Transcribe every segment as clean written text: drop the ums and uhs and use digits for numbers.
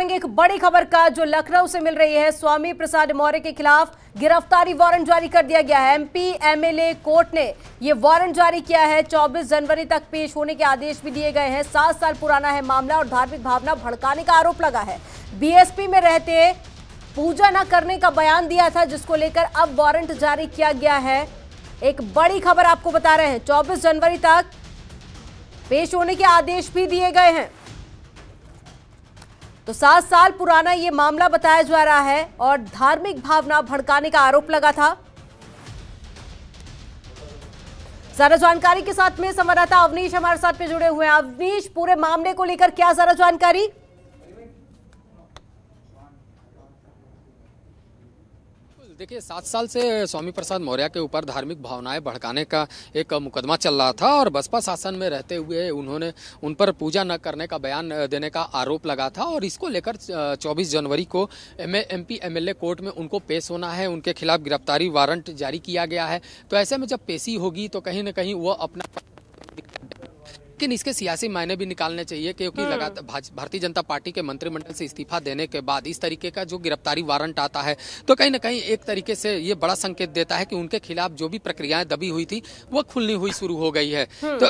करेंगे एक बड़ी खबर का जो लखनऊ से मिल रही है। स्वामी प्रसाद मौर्य के खिलाफ गिरफ्तारी वारंट जारी कर दिया गया है। एमपी एमएलए कोर्ट ने ये वारंट जारी किया है। 24 जनवरी तक पेश होने के आदेश भी दिए गए हैं। 7 साल पुराना है मामला और धार्मिक भावना भड़काने का आरोप लगा है। बीएसपी में रहते पूजा न करने का बयान दिया था, जिसको लेकर अब वारंट जारी किया गया है। एक बड़ी खबर आपको बता रहे हैं, 24 जनवरी तक पेश होने के आदेश भी दिए गए हैं। तो 7 साल पुराना ये मामला बताया जा रहा है और धार्मिक भावना भड़काने का आरोप लगा था। ज्यादा जानकारी के साथ में संवाददाता अवनीश हमारे साथ में जुड़े हुए हैं। अवनीश, पूरे मामले को लेकर क्या ज्यादा जानकारी? देखिए, 7 साल से स्वामी प्रसाद मौर्य के ऊपर धार्मिक भावनाएं भड़काने का एक मुकदमा चल रहा था और बसपा शासन में रहते हुए उन्होंने उन पर पूजा न करने का बयान देने का आरोप लगा था और इसको लेकर 24 जनवरी को एमपी एमएलए कोर्ट में उनको पेश होना है। उनके खिलाफ गिरफ्तारी वारंट जारी किया गया है। तो ऐसे में जब पेशी होगी तो कहीं ना कहीं वो अपना, लेकिन इसके सियासी मायने भी निकालने चाहिए, क्योंकि लगातार भारतीय जनता पार्टी के मंत्रिमंडल से इस्तीफा देने के बाद इस तरीके का जो गिरफ्तारी वारंट आता है तो कहीं ना कहीं एक तरीके से ये बड़ा संकेत देता है कि उनके खिलाफ जो भी प्रक्रियाएं दबी हुई थी वो खुलनी हुई शुरू हो गई है। तो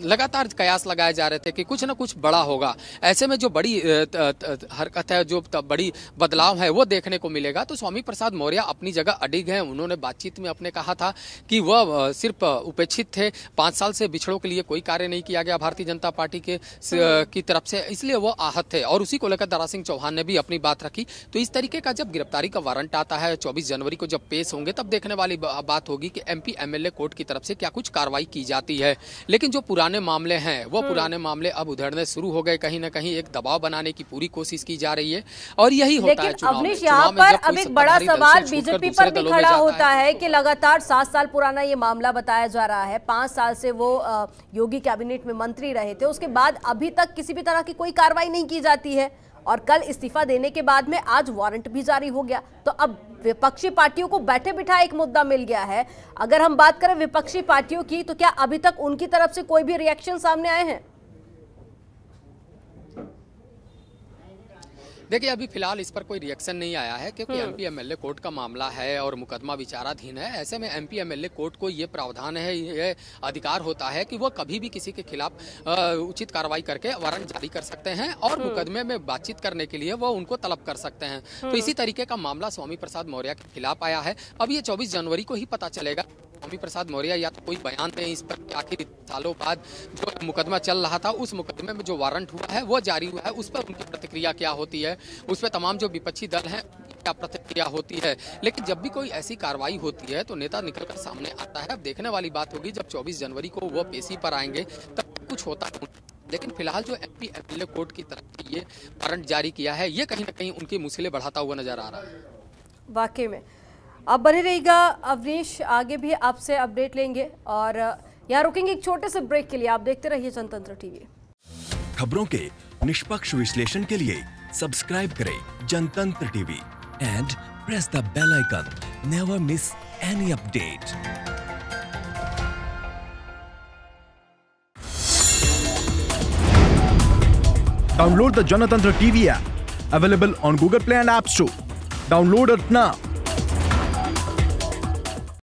लगातार कयास लगाए जा रहे थे कि कुछ ना कुछ बड़ा होगा। ऐसे में जो बड़ी हरकत है, जो बड़ी बदलाव है वो देखने को मिलेगा। तो स्वामी प्रसाद मौर्य अपनी जगह अडिग हैं। उन्होंने बातचीत में अपने कहा था कि वह सिर्फ उपेक्षित थे, 5 साल से बिछड़ों के लिए कोई कार्य नहीं किया गया भारतीय जनता पार्टी की तरफ से, इसलिए वो आहत थे और उसी को लेकर दारा सिंह चौहान ने भी अपनी बात रखी। तो इस तरीके का जब गिरफ्तारी का वारंट आता है 24 जनवरी को जब पेश होंगे, तब देखने वाली बात होगी कि एमपी एमएलए कोर्ट की तरफ से क्या कुछ कार्रवाई की जाती है। लेकिन जो पुराने मामले हैं वो पुराने मामले अब उधेड़ने शुरू हो गए। कहीं ना कहीं एक दबाव बनाने की पूरी कोशिश की जा रही है और यही होता है चुनाव में। यहाँ पर अब एक बड़ा सवाल बीजेपी पर भी खड़ा होता है कि लगातार 7 साल पुराना ये मामला बताया जा रहा है। 5 साल से वो योगी कैबिनेट में मंत्री रहे थे, उसके बाद अभी तक किसी भी तरह की कोई कार्रवाई नहीं की जाती है और कल इस्तीफा देने के बाद में आज वारंट भी जारी हो गया। तो अब विपक्षी पार्टियों को बैठे बिठाए एक मुद्दा मिल गया है। अगर हम बात करें विपक्षी पार्टियों की, तो क्या अभी तक उनकी तरफ से कोई भी रिएक्शन सामने आए हैं? देखिए, अभी फिलहाल इस पर कोई रिएक्शन नहीं आया है, क्योंकि एमपी एमएलए कोर्ट का मामला है और मुकदमा विचाराधीन है। ऐसे में एमपी एमएलए कोर्ट को ये प्रावधान है, ये अधिकार होता है कि वो कभी भी किसी के खिलाफ उचित कार्रवाई करके वारंट जारी कर सकते हैं और मुकदमे में बातचीत करने के लिए वो उनको तलब कर सकते हैं। तो इसी तरीके का मामला स्वामी प्रसाद मौर्य के खिलाफ आया है। अब ये 24 जनवरी को ही पता चलेगा स्वामी प्रसाद मौर्य या तो कोई बयान दें इस पर, आखिर सालों बाद जो मुकदमा चल रहा था उस मुकदमे में जो वारंट हुआ है वो जारी हुआ है, उस पर उनकी प्रतिक्रिया क्या होती है, उस पर तमाम जो विपक्षी दल हैं क्या प्रतिक्रिया होती है। लेकिन जब भी कोई ऐसी कार्रवाई होती है तो नेता निकलकर सामने आता है। अब देखने वाली बात होगी जब 24 जनवरी को वो पेशी पर आएंगे तब कुछ होता है। लेकिन फिलहाल जो एमपी एमएलए कोर्ट की तरफ से ये वारंट जारी किया है, ये कहीं ना कहीं उनकी मुश्किलें बढ़ाता हुआ नजर आ रहा है। वाकई में अब बने रहिएगा अवनीश, आगे भी आपसे अपडेट लेंगे और यहाँ रुकेंगे एक छोटे से ब्रेक के लिए। आप देखते रहिए जनतंत्र टीवी। खबरों के निष्पक्ष विश्लेषण के लिए सब्सक्राइब करें Janatantra TV and press the bell icon. Never miss any update. Download the Janatantra TV app, available on Google Play and App Store. Download it now.